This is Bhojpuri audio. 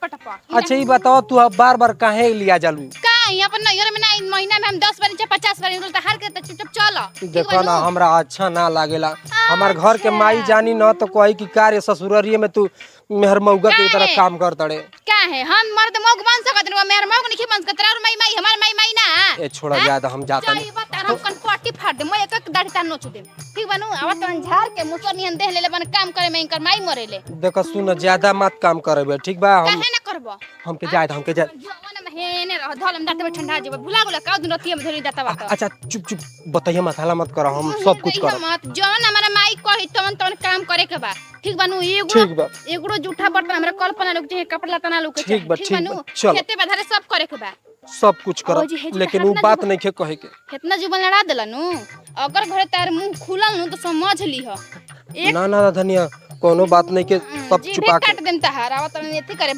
टपा। अच्छा ये बताओ तू अब बार-बार काहे लिया जालू? का यहाँ पर नैहर में ना महीना में हम 10 बार चाहे 50 बार निकलता हर के चुपचाप चल। देखो ना हमरा अच्छा ना लागेला। हमार घर के माई जानी न तो कही कि कार्य ससुररिये में तू मेहर मौगा के तरह काम कर तड़े। का है हम मर्द मौग बन सकत न मेहर मौग नहीं बन सकत और माई हमार माई ना। ए छोड़ा ज्यादा हम जाता नहीं। चल बता हम कन पट्टी फाड़ दे मैं एक दाढ़ी तार नोच दे। ठीक बनू आवत तन झाड़ के मुसर नियन देह लेले बन काम करे में इनकर माई मरेले। देखो सुन ज्यादा मत काम करबे ठीक बा हम काहे ना करबो हमके जाए जवाना में हेने रह धलम दाते में ठंडा जेबो भुला गेला का दिन रतिया में धरी दाता बात। अच्छा चुप बताइए मसाला मत करो हम सब कुछ करब। मत जवन हमारा माई कही तवन काम करे के बा। ठीक बनू एगो जूठा बर्तन हमरा कल्पना लोग जे कपड़ा तना लोग के ठीक बा चल खेते बाधारे सब करे के बा। सब कुछ करब लेकिन वो बात नहीं के कहे के। कितना जुबान लड़ा देला नु अगर घरे तार मुंह खुलल नु तो समझ लीह। ना ना धनिया कोनो बात नहीं के सब छुपा के काट देम तहार आवत एथी करे।